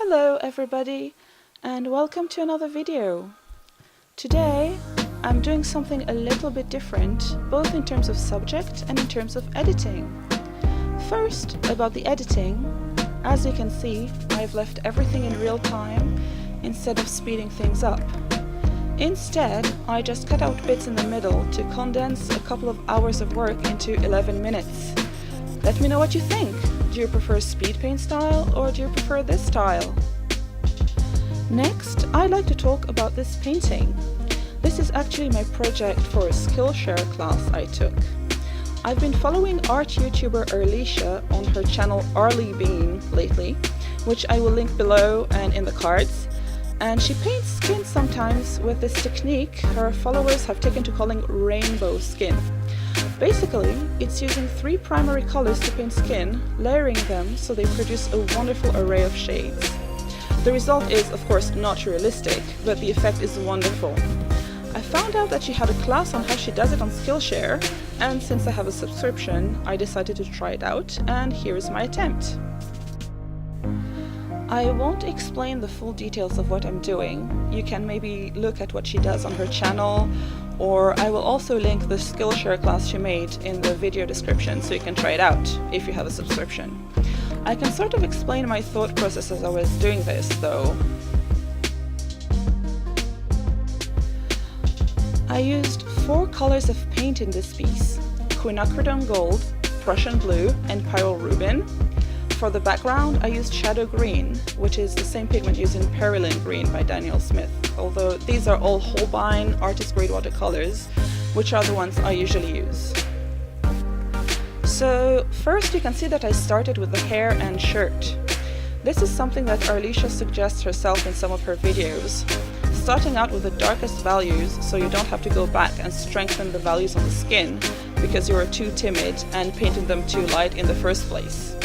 Hello everybody, and welcome to another video. Today I'm doing something a little bit different, both in terms of subject and in terms of editing. First, about the editing. As you can see, I've left everything in real time instead of speeding things up. Instead, I just cut out bits in the middle to condense a couple of hours of work into 11 minutes. Let me know what you think. Do you prefer speed paint style or do you prefer this style? Next, I'd like to talk about this painting. This is actually my project for a Skillshare class I took. I've been following art YouTuber Arleesha on her channel Arleebean lately, which I will link below and in the cards. And she paints skin sometimes with this technique her followers have taken to calling rainbow skin. Basically, it's using 3 primary colors to paint skin, layering them so they produce a wonderful array of shades. The result is, of course, not realistic, but the effect is wonderful. I found out that she had a class on how she does it on Skillshare, and since I have a subscription, I decided to try it out, and here is my attempt. I won't explain the full details of what I'm doing. You can maybe look at what she does on her channel, or I will also link the Skillshare class she made in the video description so you can try it out if you have a subscription. I can sort of explain my thought process as I was doing this though. I used 4 colors of paint in this piece: quinacridone gold, Prussian blue, and pyrrole For the background, I used shadow green, which is the same pigment used in Perylene green by Daniel Smith, although these are all Holbein artist grade watercolors, which are the ones I usually use. So first you can see that I started with the hair and shirt. This is something that Arleesha suggests herself in some of her videos, starting out with the darkest values so you don't have to go back and strengthen the values on the skin because you are too timid and painted them too light in the first place.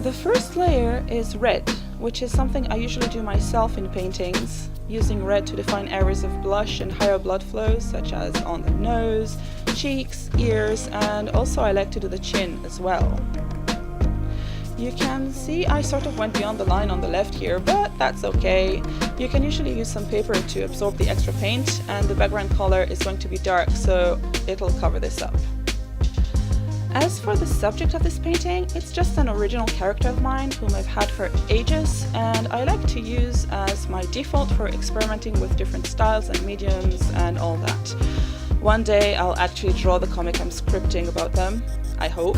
The first layer is red, which is something I usually do myself in paintings, using red to define areas of blush and higher blood flow, such as on the nose, cheeks, ears, and also I like to do the chin as well. You can see I sort of went beyond the line on the left here, but that's okay. You can usually use some paper to absorb the extra paint, and the background color is going to be dark, so it'll cover this up. As for the subject of this painting, it's just an original character of mine whom I've had for ages, and I like to use as my default for experimenting with different styles and mediums and all that. One day I'll actually draw the comic I'm scripting about them, I hope.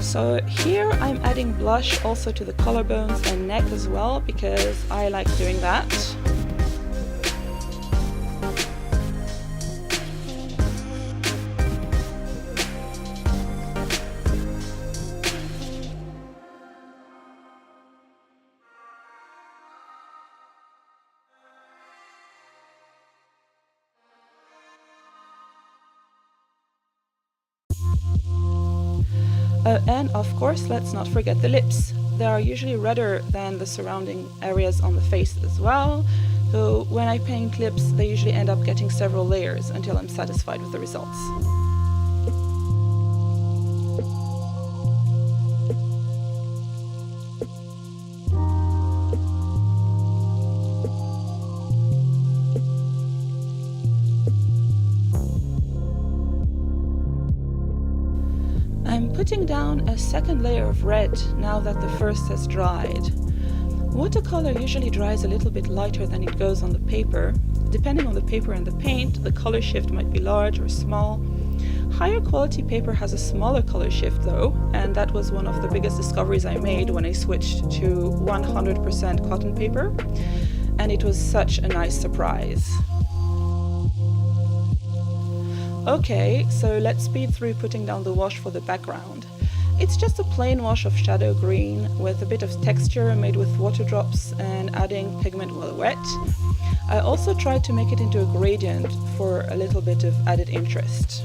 So here I'm adding blush also to the collarbones and neck as well, because I like doing that. And of course, let's not forget the lips. They are usually redder than the surrounding areas on the face as well, so when I paint lips they usually end up getting several layers until I'm satisfied with the results. I'm putting down a second layer of red now that the first has dried. Watercolor usually dries a little bit lighter than it goes on the paper. Depending on the paper and the paint, the color shift might be large or small. Higher quality paper has a smaller color shift though, and that was one of the biggest discoveries I made when I switched to 100% cotton paper, and it was such a nice surprise. Okay, so let's speed through putting down the wash for the background. It's just a plain wash of shadow green with a bit of texture made with water drops and adding pigment while wet. I also tried to make it into a gradient for a little bit of added interest.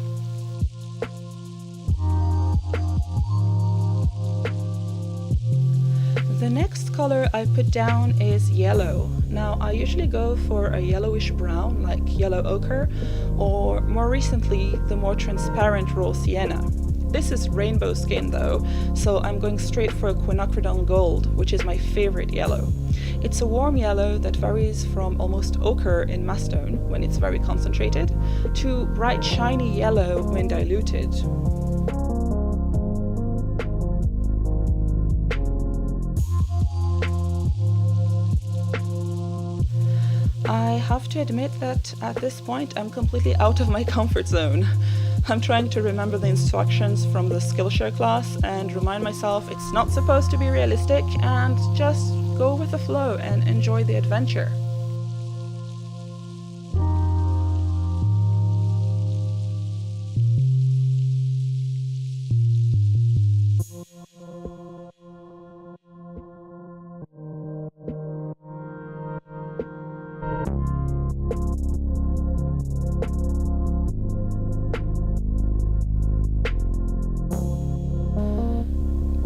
The next color I put down is yellow. Now I usually go for a yellowish brown like yellow ochre, or more recently the more transparent raw sienna. This is rainbow skin though, so I'm going straight for quinacridone gold, which is my favorite yellow. It's a warm yellow that varies from almost ochre in mastone when it's very concentrated to bright shiny yellow when diluted. I have to admit that at this point I'm completely out of my comfort zone. I'm trying to remember the instructions from the Skillshare class and remind myself it's not supposed to be realistic and just go with the flow and enjoy the adventure.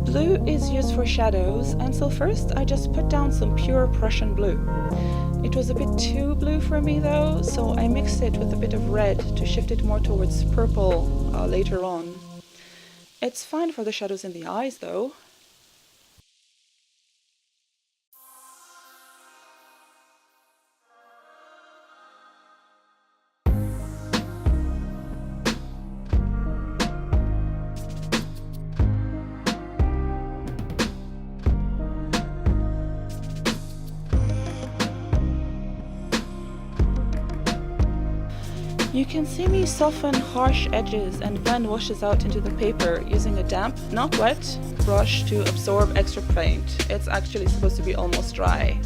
Blue is used for shadows, and so first I just put down some pure Prussian blue. It was a bit too blue for me though, so I mixed it with a bit of red to shift it more towards purple later on. It's fine for the shadows in the eyes though. You can see me soften harsh edges and blend washes out into the paper using a damp, not wet, brush to absorb extra paint. It's actually supposed to be almost dry.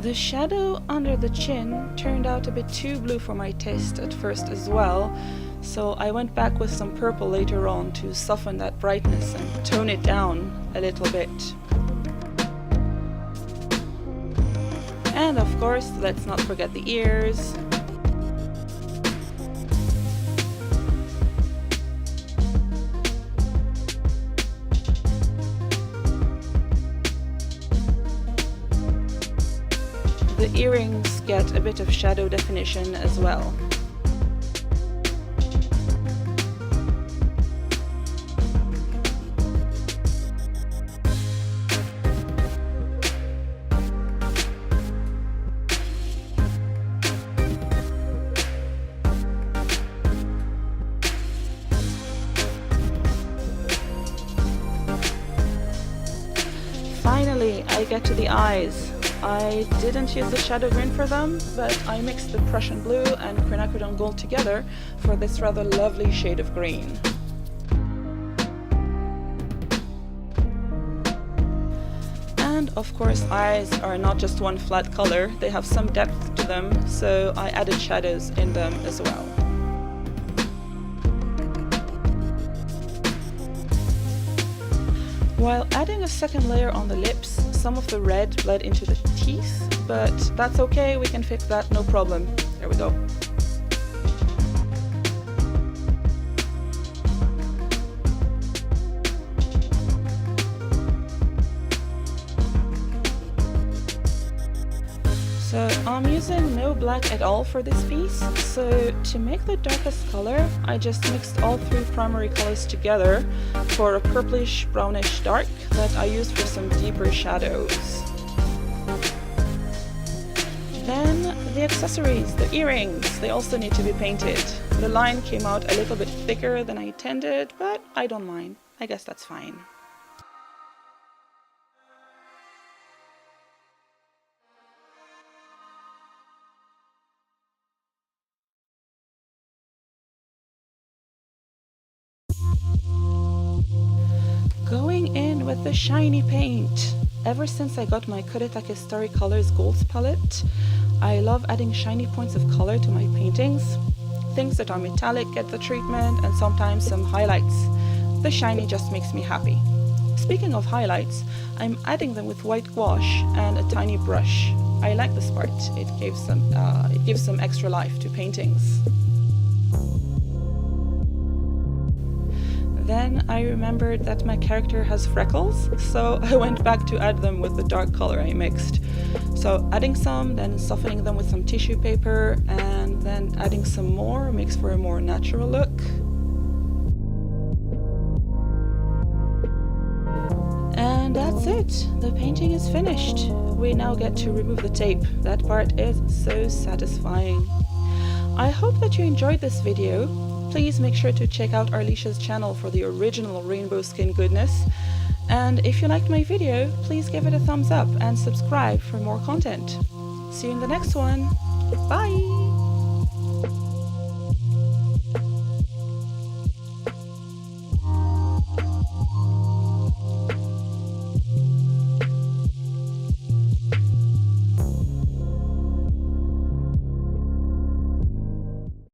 The shadow under the chin turned out a bit too blue for my taste at first as well, so I went back with some purple later on to soften that brightness and tone it down a little bit. And of course, let's not forget the ears. The earrings get a bit of shadow definition as well. Finally, I get to the eyes. I didn't use the shadow green for them, but I mixed the Prussian blue and quinacridone gold together for this rather lovely shade of green. And of course, eyes are not just one flat color, they have some depth to them, so I added shadows in them as well. While adding a second layer on the lips, some of the red bled into the teeth, but that's okay, we can fix that, no problem. There we go. So I'm using no black at all for this piece, so to make the darkest color, I just mixed all three primary colors together for a purplish brownish dark that I used for some deeper shadows. Then the accessories, the earrings, they also need to be painted. The line came out a little bit thicker than I intended, but I don't mind. I guess that's fine. Going in with the shiny paint. Ever since I got my Kodetake Storycolors Golds palette, I love adding shiny points of color to my paintings. Things that are metallic get the treatment, and sometimes some highlights. The shiny just makes me happy. Speaking of highlights, I'm adding them with white gouache and a tiny brush. I like this part. It gives some extra life to paintings. Then I remembered that my character has freckles, so I went back to add them with the dark color I mixed. So adding some, then softening them with some tissue paper, and then adding some more makes for a more natural look. And that's it. The painting is finished. We now get to remove the tape. That part is so satisfying. I hope that you enjoyed this video. Please make sure to check out Arleesha's channel for the original rainbow skin goodness. And if you liked my video, please give it a thumbs up and subscribe for more content. See you in the next one. Bye!